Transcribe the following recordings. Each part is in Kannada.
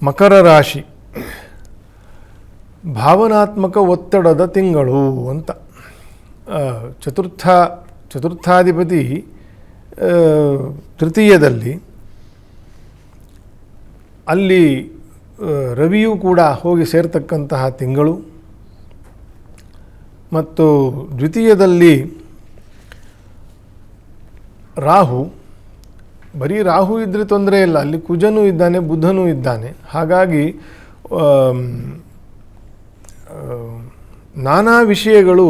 ಮಕರ ರಾಶಿ ಭಾವನಾತ್ಮಕ ಒತ್ತಡದ ತಿಂಗಳು ಅಂತ. ಚತುರ್ಥಾಧಿಪತಿ ತೃತೀಯದಲ್ಲಿ, ಅಲ್ಲಿ ರವಿಯೂ ಕೂಡ ಹೋಗಿ ಸೇರ್ತಕ್ಕಂತಹ ತಿಂಗಳು. ಮತ್ತು ದ್ವಿತೀಯದಲ್ಲಿ ರಾಹು, ಬರೀ ರಾಹು ಇದ್ದರೆ ತೊಂದರೆ ಇಲ್ಲ, ಅಲ್ಲಿ ಕುಜನೂ ಇದ್ದಾನೆ, ಬುಧನೂ ಇದ್ದಾನೆ. ಹಾಗಾಗಿ ನಾನಾ ವಿಷಯಗಳು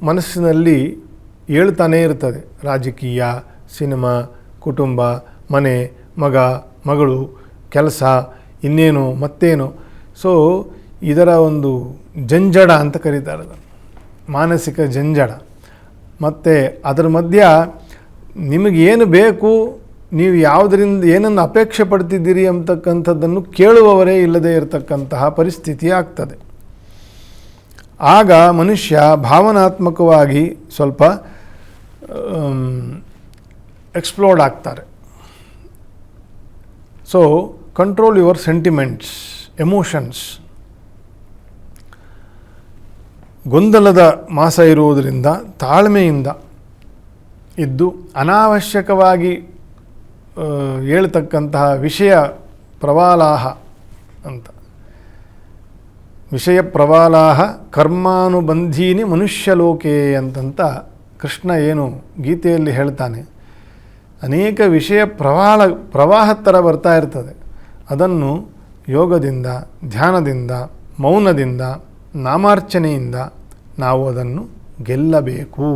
ಮನಸ್ಸಿನಲ್ಲಿ ಏಳ್ತಾನೇ ಇರ್ತದೆ. ರಾಜಕೀಯ, ಸಿನಿಮಾ, ಕುಟುಂಬ, ಮನೆ, ಮಗ, ಮಗಳು, ಕೆಲಸ, ಇನ್ನೇನು ಮತ್ತೇನು. ಸೊ ಇದರ ಒಂದು ಜಂಜಡ ಅಂತ ಕರೀತಾರೆ, ಮಾನಸಿಕ ಜಂಜಡ. ಮತ್ತು ಅದರ ಮಧ್ಯ ನಿಮಗೇನು ಬೇಕು, ನೀವು ಯಾವುದರಿಂದ ಏನನ್ನು ಅಪೇಕ್ಷೆ ಪಡ್ತಿದ್ದೀರಿ ಅಂತಕ್ಕಂಥದ್ದನ್ನು ಕೇಳುವವರೇ ಇಲ್ಲದೇ ಇರತಕ್ಕಂತಹ ಪರಿಸ್ಥಿತಿ ಆಗ್ತದೆ. ಆಗ ಮನುಷ್ಯ ಭಾವನಾತ್ಮಕವಾಗಿ ಸ್ವಲ್ಪ ಎಕ್ಸ್ಪ್ಲೋರ್ಡ್ ಆಗ್ತಾರೆ. So control your sentiments, emotions. ಗೊಂದಲದ ಮಾಸ ಇರುವುದರಿಂದ ತಾಳ್ಮೆಯಿಂದ ಇದ್ದು ಅನಾವಶ್ಯಕವಾಗಿ ಹೇಳ್ತಕ್ಕಂತಹ ವಿಷಯ ಪ್ರವಾಲಾಹ ಅಂತ. ವಿಷಯ ಪ್ರವಾಲಾಹ ಕರ್ಮಾನುಬಂಧೀನಿ ಮನುಷ್ಯಲೋಕೆ ಅಂತಂತ ಕೃಷ್ಣ ಏನು ಗೀತೆಯಲ್ಲಿ ಹೇಳ್ತಾನೆ. ಅನೇಕ ವಿಷಯ ಪ್ರವಾಹ ಥರ ಬರ್ತಾ ಇರ್ತದೆ. ಅದನ್ನು ಯೋಗದಿಂದ, ಧ್ಯಾನದಿಂದ, ಮೌನದಿಂದ, ನಾಮಾರ್ಚನೆಯಿಂದ ನಾವು ಅದನ್ನು ಗೆಲ್ಲಬೇಕು.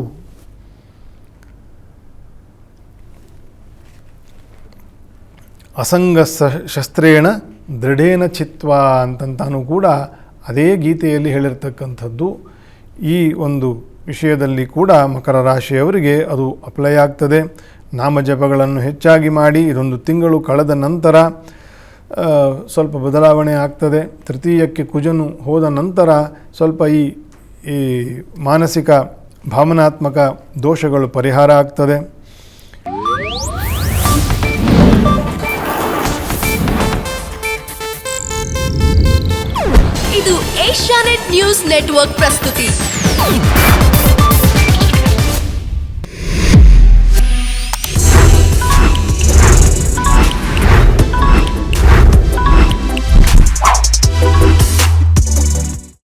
ಅಸಂಗ ಶಸ್ತ್ರೇಣ ದೃಢೇನ ಚಿತ್ವಾ ಅಂತಂತಾನು ಕೂಡ ಅದೇ ಗೀತೆಯಲ್ಲಿ ಹೇಳಿರ್ತಕ್ಕಂಥದ್ದು. ಈ ಒಂದು ವಿಷಯದಲ್ಲಿ ಕೂಡ ಮಕರ ರಾಶಿಯವರಿಗೆ ಅದು ಅಪ್ಲೈ ಆಗ್ತದೆ. ನಾಮಜಪಗಳನ್ನು ಹೆಚ್ಚಾಗಿ ಮಾಡಿ, ಇದೊಂದು ತಿಂಗಳು ಕಳೆದ ನಂತರ ಸ್ವಲ್ಪ ಬದಲಾವಣೆ ಆಗ್ತದೆ. ತೃತೀಯಕ್ಕೆ ಕುಜನು ಹೋದ ನಂತರ ಸ್ವಲ್ಪ ಈ ಮಾನಸಿಕ ಭಾವನಾತ್ಮಕ ದೋಷಗಳು ಪರಿಹಾರ ಆಗ್ತದೆ. ಇದು ಏಷ್ಯಾನೆಟ್ ನ್ಯೂಸ್ ನೆಟ್ವರ್ಕ್ ಪ್ರಸ್ತುತಿ.